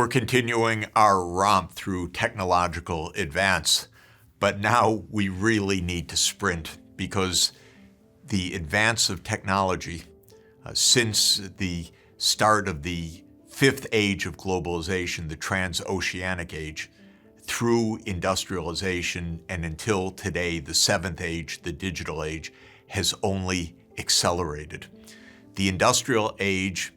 We're continuing our romp through technological advance, but now we really need to sprint because the advance of technology since the start of the fifth age of globalization, the transoceanic age, through industrialization and until today, the seventh age, the digital age, has only accelerated. The industrial age,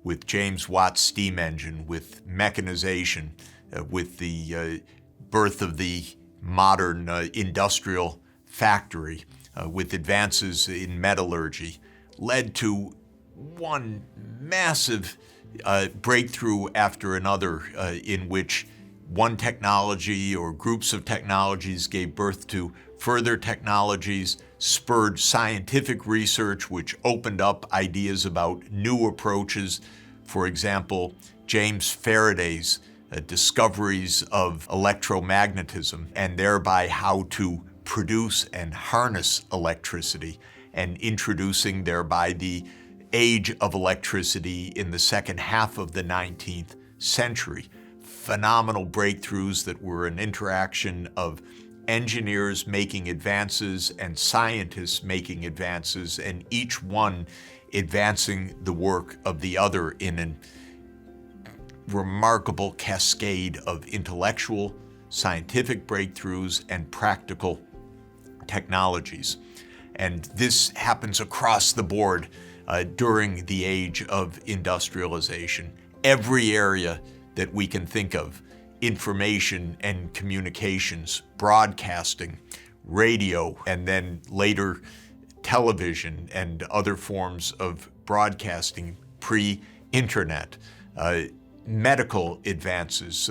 with James Watt's steam engine, with mechanization, with the birth of the modern industrial factory, with advances in metallurgy, led to one massive breakthrough after another in which one technology or groups of technologies gave birth to further technologies, spurred scientific research, which opened up ideas about new approaches. For example, James Faraday's discoveries of electromagnetism and thereby how to produce and harness electricity, and introducing thereby the age of electricity in the second half of the 19th century. Phenomenal breakthroughs that were an interaction of engineers making advances and scientists making advances, and each one advancing the work of the other in a remarkable cascade of intellectual, scientific breakthroughs and practical technologies. And this happens across the board during the age of industrialization. Every area that we can think of: information and communications, broadcasting, radio, and then later television and other forms of broadcasting pre-internet, medical advances,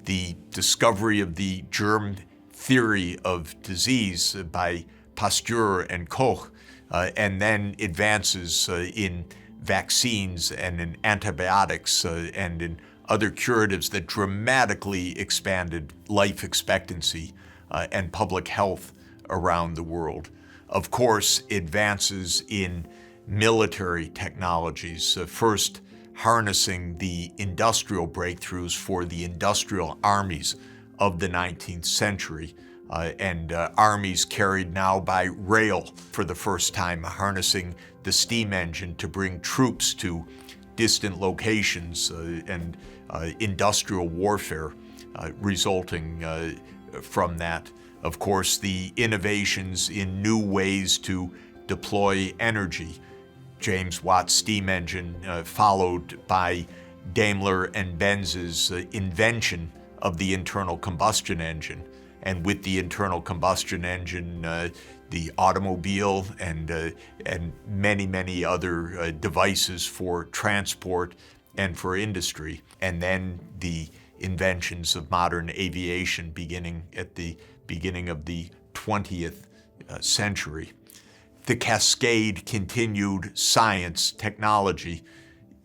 the discovery of the germ theory of disease by Pasteur and Koch, and then advances in vaccines and in antibiotics and in other curatives that dramatically expanded life expectancy and public health around the world. Of course, advances in military technologies, first harnessing the industrial breakthroughs for the industrial armies of the 19th century, and armies carried now by rail for the first time, harnessing the steam engine to bring troops to distant locations, and industrial warfare resulting from that. Of course, the innovations in new ways to deploy energy. James Watt's steam engine, followed by Daimler and Benz's invention of the internal combustion engine. And with the internal combustion engine, the automobile and many, many other devices for transport and for industry. And then the inventions of modern aviation beginning at the beginning of the 20th century. The cascade continued: science, technology,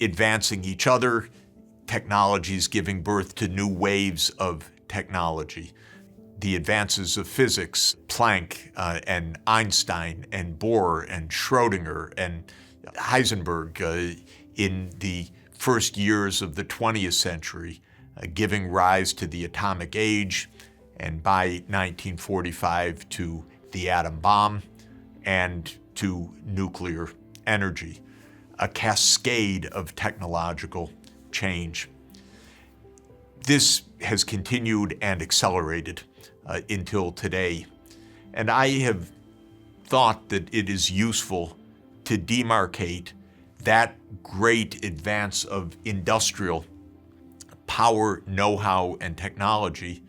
advancing each other, technologies giving birth to new waves of technology. The advances of physics, Planck and Einstein and Bohr and Schrödinger and Heisenberg in the first years of the 20th century, giving rise to the atomic age, and by 1945 to the atom bomb and to nuclear energy. A cascade of technological change. This has continued and accelerated until today. And I have thought that it is useful to demarcate that great advance of industrial power, know-how, and technology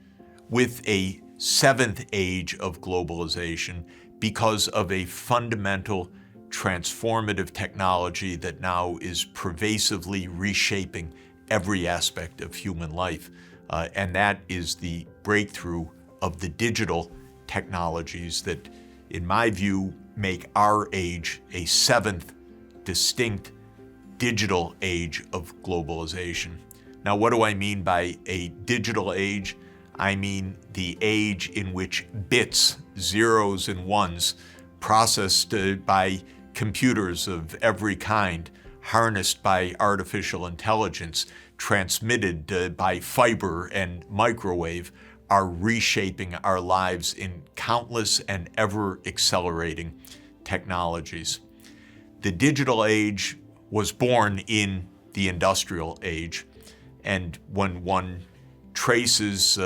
with a seventh age of globalization because of a fundamental transformative technology that now is pervasively reshaping every aspect of human life. And that is the breakthrough of the digital technologies that, in my view, make our age a seventh distinct digital age of globalization. Now, what do I mean by a digital age? I mean the age in which bits, zeros and ones, processed by computers of every kind, harnessed by artificial intelligence, transmitted by fiber and microwave are reshaping our lives in countless and ever-accelerating technologies. The digital age was born in the industrial age, and when one traces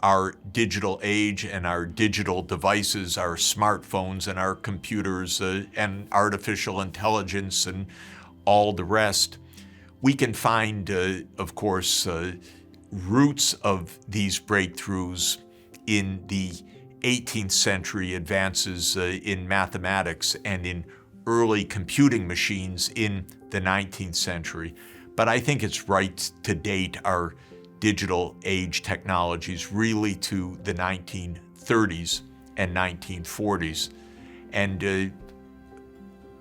our digital age and our digital devices, our smartphones and our computers and artificial intelligence and all the rest, we can find, of course, roots of these breakthroughs in the 18th century advances in mathematics and in early computing machines in the 19th century. But I think it's right to date our digital age technologies really to the 1930s and 1940s. And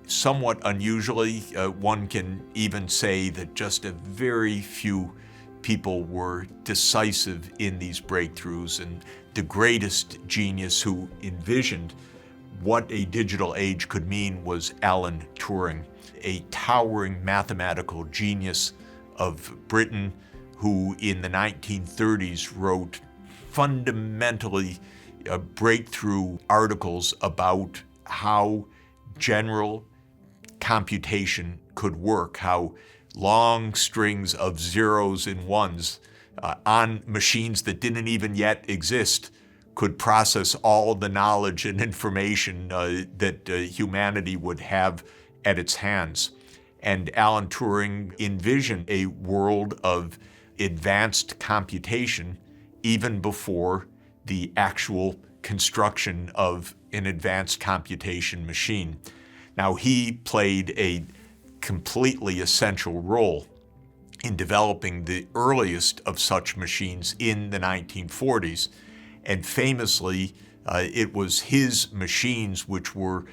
somewhat unusually, one can even say that just a very few people were decisive in these breakthroughs, and the greatest genius who envisioned what a digital age could mean was Alan Turing, a towering mathematical genius of Britain who in the 1930s wrote fundamentally breakthrough articles about how general computation could work, how long strings of zeros and ones on machines that didn't even yet exist could process all the knowledge and information that humanity would have at its hands. And Alan Turing envisioned a world of advanced computation even before the actual construction of an advanced computation machine. Now, he played a completely essential role in developing the earliest of such machines in the 1940s. And famously, it was his machines which were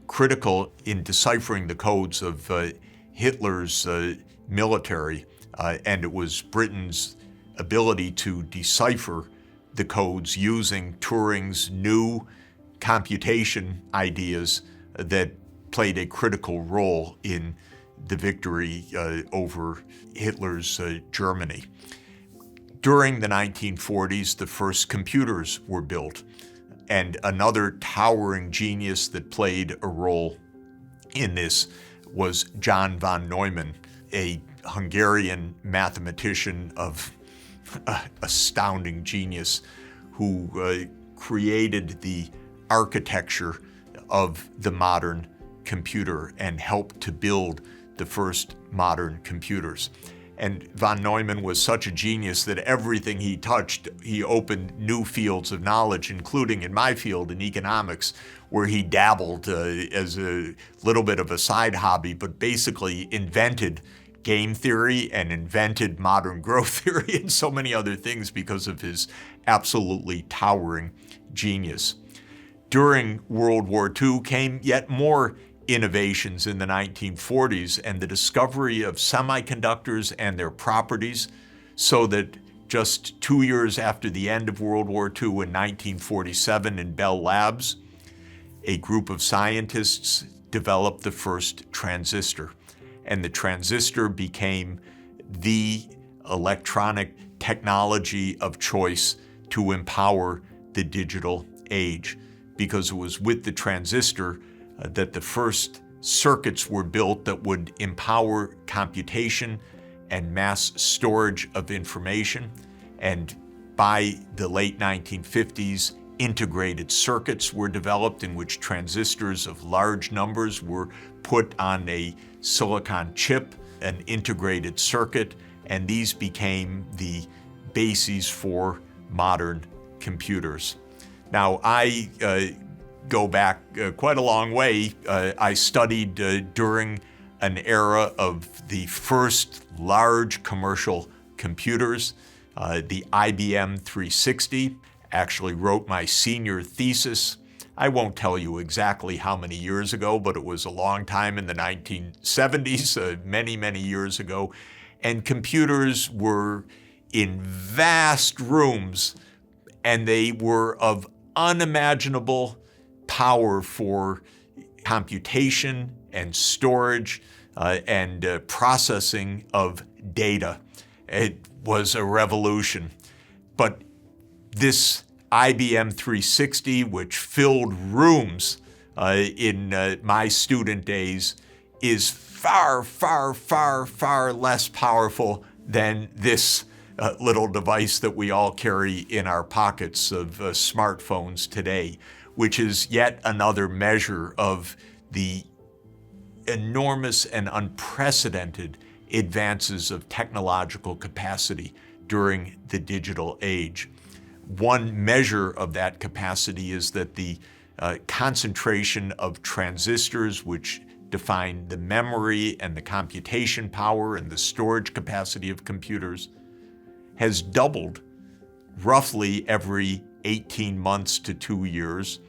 critical in deciphering the codes of Hitler's military. And it was Britain's ability to decipher the codes using Turing's new computation ideas that played a critical role in the victory over Hitler's Germany. During the 1940s, the first computers were built, and another towering genius that played a role in this was John von Neumann, a Hungarian mathematician of astounding genius who created the architecture of the modern computer and helped to build the first modern computers. And von Neumann was such a genius that everything he touched, he opened new fields of knowledge, including in my field, in economics, where he dabbled as a little bit of a side hobby, but basically invented game theory and invented modern growth theory and so many other things because of his absolutely towering genius. During World War II came yet more innovations in the 1940s and the discovery of semiconductors and their properties, so that just 2 years after the end of World War II in 1947 in Bell Labs, a group of scientists developed the first transistor. And the transistor became the electronic technology of choice to empower the digital age, because it was with the transistor that the first circuits were built that would empower computation and mass storage of information. And by the late 1950s, integrated circuits were developed in which transistors of large numbers were put on a silicon chip, an integrated circuit, and these became the bases for modern computers. Now, I go back quite a long way. I studied during an era of the first large commercial computers, the IBM 360. Actually wrote my senior thesis. I won't tell you exactly how many years ago, but it was a long time in the 1970s, many, many years ago. And computers were in vast rooms, and they were of unimaginable power for computation and storage and processing of data. It was a revolution. But this IBM 360, which filled rooms in my student days, is far, far, far, far less powerful than this little device that we all carry in our pockets of smartphones today, which is yet another measure of the enormous and unprecedented advances of technological capacity during the digital age. One measure of that capacity is that the concentration of transistors, which define the memory and the computation power and the storage capacity of computers, has doubled roughly every 18 months to 2 years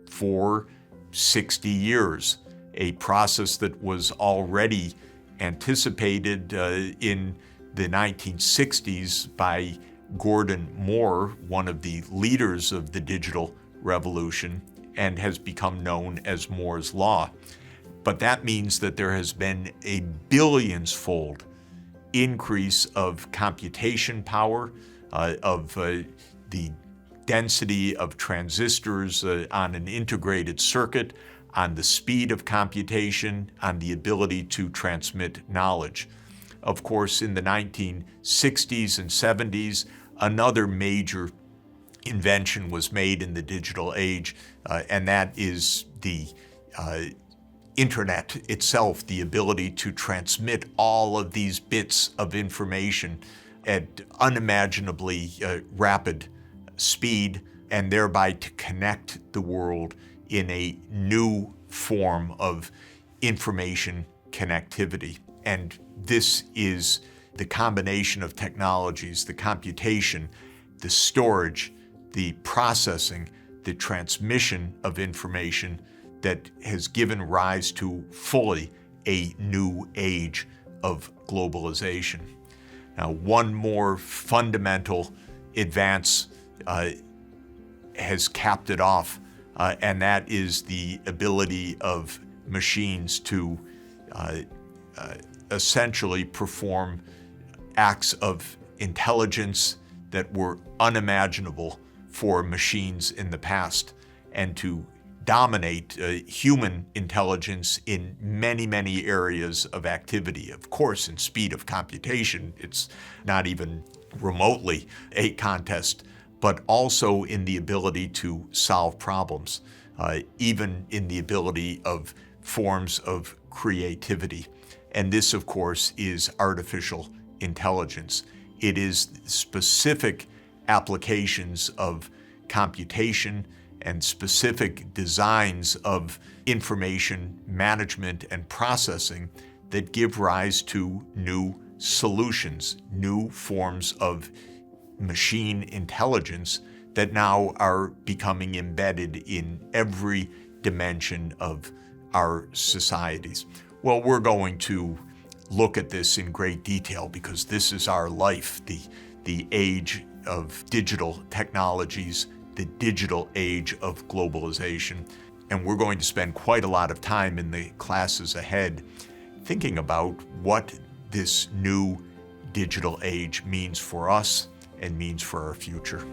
for 60 years, a process that was already anticipated in the 1960s by Gordon Moore, one of the leaders of the digital revolution, and has become known as Moore's Law. But that means that there has been a billions-fold increase of computation power, of the density of transistors on an integrated circuit, on the speed of computation, on the ability to transmit knowledge. Of course, in the 1960s and 70s, another major invention was made in the digital age, and that is the internet itself, the ability to transmit all of these bits of information at unimaginably rapid speed, and thereby to connect the world in a new form of information connectivity. And this is the combination of technologies, the computation, the storage, the processing, the transmission of information that has given rise to fully a new age of globalization. Now, one more fundamental advance has capped it off, and that is the ability of machines to essentially perform acts of intelligence that were unimaginable for machines in the past, and to dominate human intelligence in many, many areas of activity. Of course, in speed of computation, it's not even remotely a contest, but also in the ability to solve problems, even in the ability of forms of creativity. And this, of course, is artificial intelligence. It is specific applications of computation and specific designs of information management and processing that give rise to new solutions, new forms of machine intelligence that now are becoming embedded in every dimension of our societies. Well, we're going to look at this in great detail because this is our life, the age of digital technologies, the digital age of globalization. And we're going to spend quite a lot of time in the classes ahead thinking about what this new digital age means for us and means for our future.